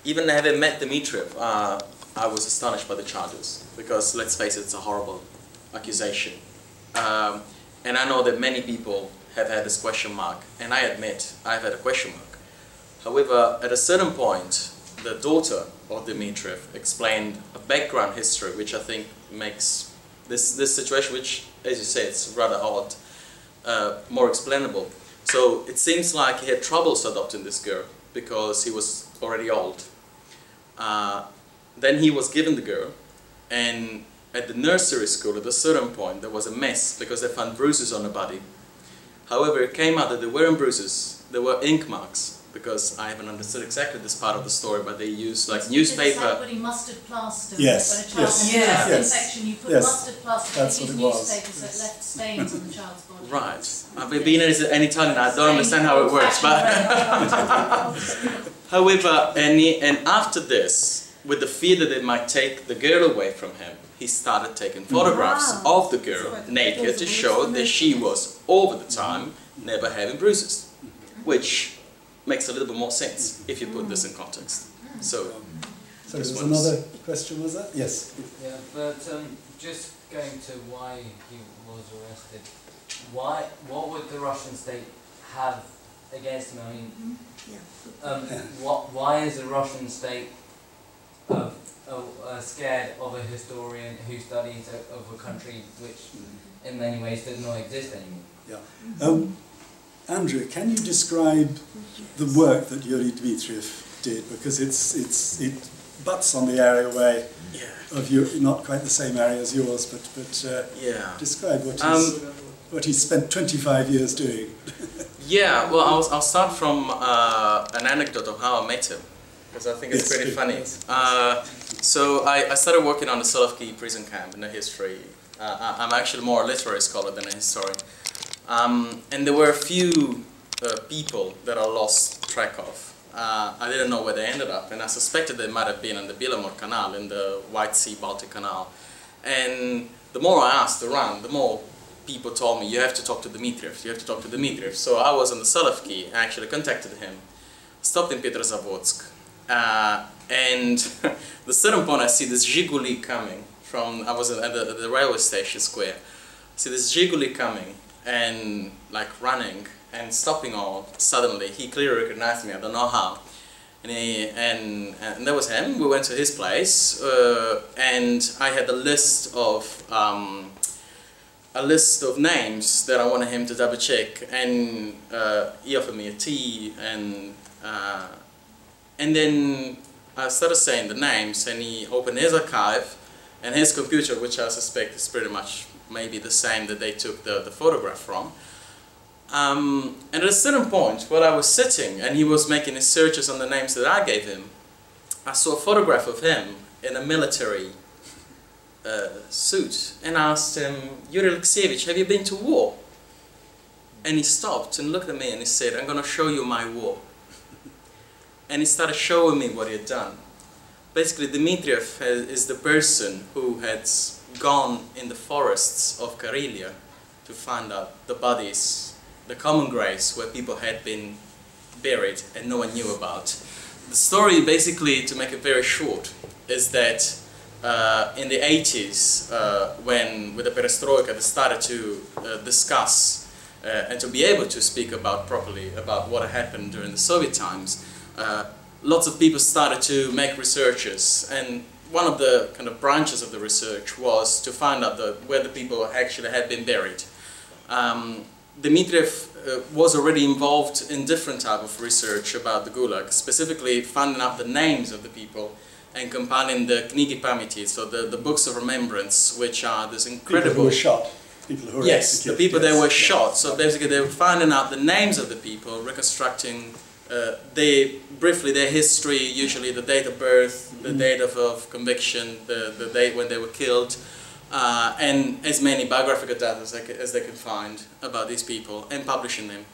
Even having met Dmitriev, I was astonished by the charges, because let's face it, it's a horrible accusation. And I know that many people have had this question mark, and I admit I've had a question mark. However, at a certain point, the daughter of Dmitriev explained a background history which I think makes this situation, which, as you say, it's rather odd, more explainable. So it seems like he had troubles adopting this girl because he was already old. Then he was given the girl, and at the nursery school at a certain point there was a mess because they found bruises on her body. However, it came out that there weren't bruises, there were ink marks, because I haven't understood exactly this part of the story, but they use like newspaper. It's like putting mustard plaster. Yes, when a child has an infection, you put mustard plaster, that's and what use it was. newspaper so it left stains on the child's body. Right. I've been an Italian, I don't understand how it works, but however, and after this, with the fear that they might take the girl away from him, he started taking photographs of the girl naked to show that she was, over the time, never having bruises, which makes a little bit more sense if you put this in context. So there's another question, was that? Yes. Yeah, but just going to why he was arrested, what would the Russian state have against him? I mean, why is the Russian state scared of a historian who studies of a country which in many ways does not exist anymore? Yeah. Andrew, can you describe the work that Yury Dmitriev did? Because it butts on the area way of you, not quite the same area as yours, but describe what he's spent 25 years doing. Yeah, well, I'll start from an anecdote of how I met him, because I think it's pretty funny. So I started working on the Solovki prison camp in the history. I'm actually more a literary scholar than a historian. And there were a few people that I lost track of. I didn't know where they ended up, and I suspected they might have been in the Bilamor Canal, in the White Sea-Baltic Canal. And the more I asked around, the more people told me, you have to talk to Dmitriev, you have to talk to Dmitriev. So I was on the Solovki, I actually contacted him, stopped in Petrozavodsk, and the certain point I see this Zhiguli coming from, I was at the railway station square, I see this Zhiguli coming, and like running and stopping all suddenly. He clearly recognized me, I don't know how. And that was him. We went to his place, and I had a list of names that I wanted him to double check, and he offered me a tea, and then I started saying the names, and he opened his archive and his computer, which I suspect is pretty much maybe the same that they took the photograph from. And at a certain point, while I was sitting and he was making his searches on the names that I gave him, I saw a photograph of him in a military suit, and I asked him, Yury Alexeyevich, have you been to war? And he stopped and looked at me and he said, I'm going to show you my war. And he started showing me what he had done. Basically, Dmitriev is the person who had gone in the forests of Karelia to find out the bodies, the common graves where people had been buried and no one knew about. The story, basically, to make it very short, is that in the 80s, when with the perestroika they started to discuss and to be able to speak about properly about what happened during the Soviet times, lots of people started to make researches, and one of the kind of branches of the research was to find out where the people actually had been buried. Dmitriev was already involved in different type of research about the Gulag, specifically finding out the names of the people and compiling the Knigi Pamyati, so the books of remembrance, which are this incredible... People who were shot. People who were executed. The people that were shot. So basically they were finding out the names of the people, reconstructing briefly their history, usually the date of birth, the date of conviction, the date when they were killed, and as many biographical data as they could find about these people, and publishing them.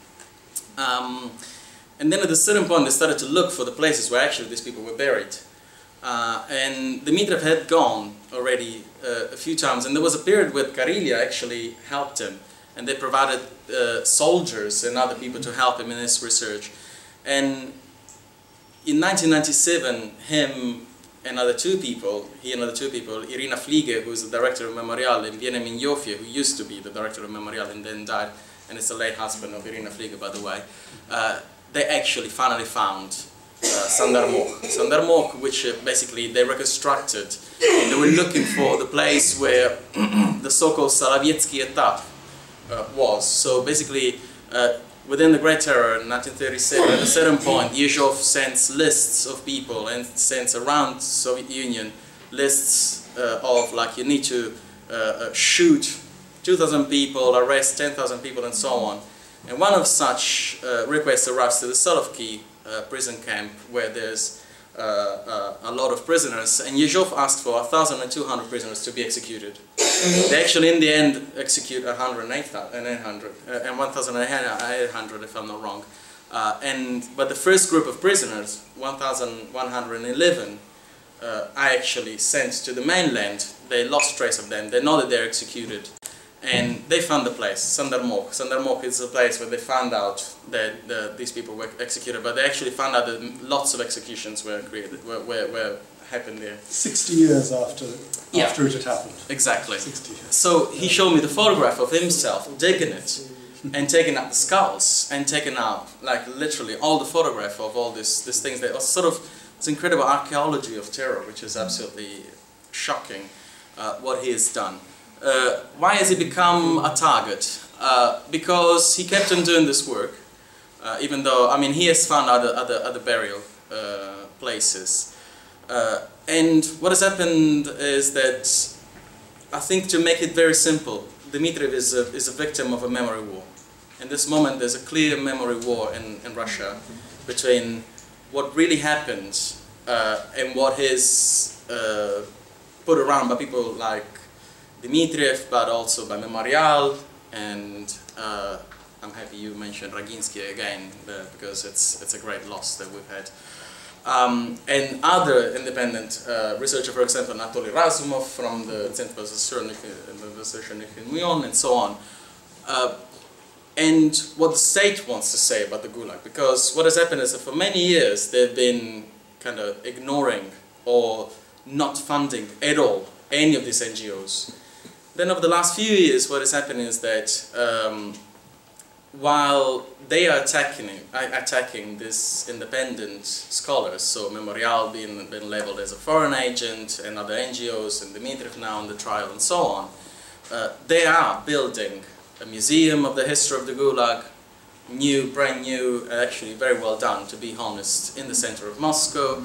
And then at a certain point they started to look for the places where actually these people were buried. And Dmitriev had gone already a few times, and there was a period where Karelia actually helped him and they provided soldiers and other people to help him in his research. And in 1997, he and other two people, Irina Fliege, who is the director of Memorial, and Vjenemin Jofje, who used to be the director of Memorial and then died, and is the late husband of Irina Fliege, by the way, they actually finally found Sandarmoh, which basically they reconstructed. They were looking for the place where the so-called Sovietsky etap was. So basically, within the Great Terror in 1937, at a certain point, Yezhov sends lists of people and sends around Soviet Union lists of like, you need to shoot 2,000 people, arrest 10,000 people, and so on. And one of such requests arrives to the Solovki prison camp, where there's a lot of prisoners, and Yezhov asked for 1,200 prisoners to be executed. They actually, in the end, execute 1,800, if I'm not wrong. But the first group of prisoners, 1,111, are actually sent to the mainland. They lost trace of them. They know that they're executed. And they found the place, Sandarmoh. Sandarmoh is the place where they found out that these people were executed, but they actually found out that lots of executions were created, were happened there. 60 years after it had happened. Exactly. 60 years. So he showed me the photograph of himself digging it, and taking out the skulls, and taking out, like, literally all the photograph of all these things. That was sort of this incredible archaeology of terror, which is absolutely shocking, what he has done. Why has he become a target? Because he kept on doing this work, even though, I mean, he has found other burial places. And what has happened is that, I think, to make it very simple, Dmitriev is a victim of a memory war. In this moment, there's a clear memory war in Russia between what really happened and what is put around by people like Dmitriev, but also by Memorial, and I'm happy you mentioned Raginsky again, because it's a great loss that we've had. And other independent researchers, for example, Anatoly Razumov from the Center for Research and so on. And what the state wants to say about the Gulag, because what has happened is that for many years they've been kind of ignoring or not funding at all any of these NGOs. Then over the last few years, what has happened is that while they are attacking these independent scholars, so Memorial being labeled as a foreign agent, and other NGOs, and Dmitriev now on the trial, and so on, they are building a museum of the history of the Gulag, brand new, actually very well done, to be honest, in the center of Moscow.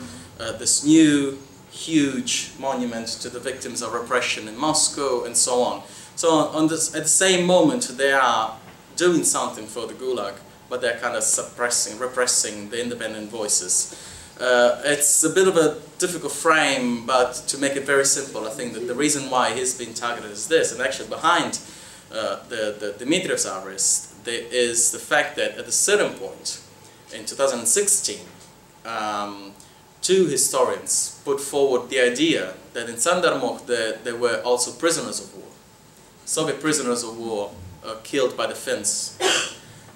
This new huge monument to the victims of repression in Moscow, and so on. So at the same moment, they are doing something for the Gulag, but they're kind of repressing the independent voices. It's a bit of a difficult frame, but to make it very simple, I think that the reason why he's been targeted is this, and actually behind the Dmitriev's arrest, there is the fact that at a certain point, in 2016, two historians put forward the idea that in Sandarmoh there were also prisoners of war, Soviet prisoners of war killed by the Finns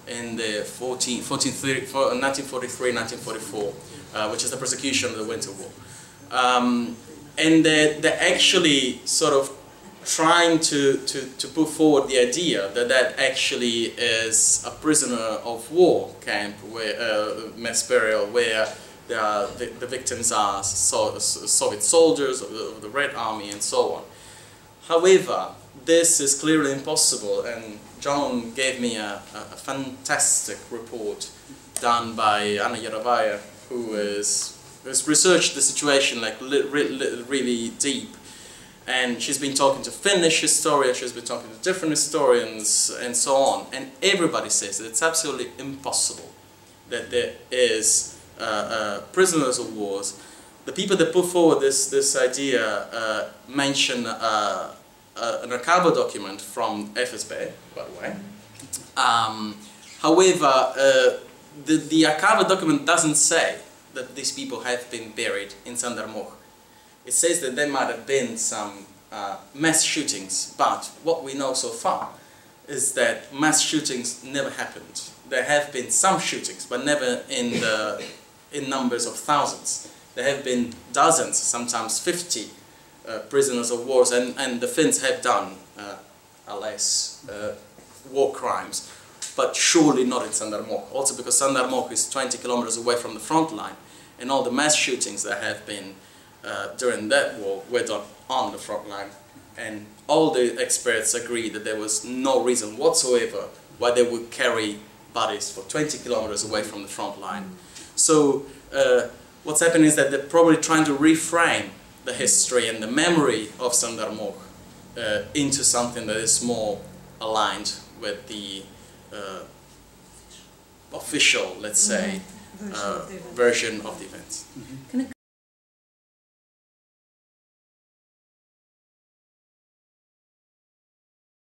in the 1943-1944, which is the persecution of the Winter War. And they're actually sort of trying to put forward the idea that that actually is a prisoner of war camp, where mass burial, where the victims are Soviet soldiers of the Red Army and so on. However, this is clearly impossible, and John gave me a fantastic report done by Anna Yarovaya, who has researched the situation like really deep. And she's been talking to Finnish historians, she's been talking to different historians, and so on. And everybody says that it's absolutely impossible that there is prisoners of wars. The people that put forward this idea mention an archival document from FSB, by the way. However, the archival document doesn't say that these people have been buried in Sandarmoh. It says that there might have been some mass shootings, but what we know so far is that mass shootings never happened. There have been some shootings, but never in numbers of thousands. There have been dozens, sometimes 50 prisoners of war, and the Finns have done, alas, war crimes, but surely not in Sandarmokh. Also because Sandarmokh is 20 kilometers away from the front line, and all the mass shootings that have been during that war were done on the front line. And all the experts agree that there was no reason whatsoever why they would carry bodies for 20 kilometers away from the front line. So what's happening is that they're probably trying to reframe the history and the memory of Sandarmokh into something that is more aligned with the official, let's say, version of the events. Can I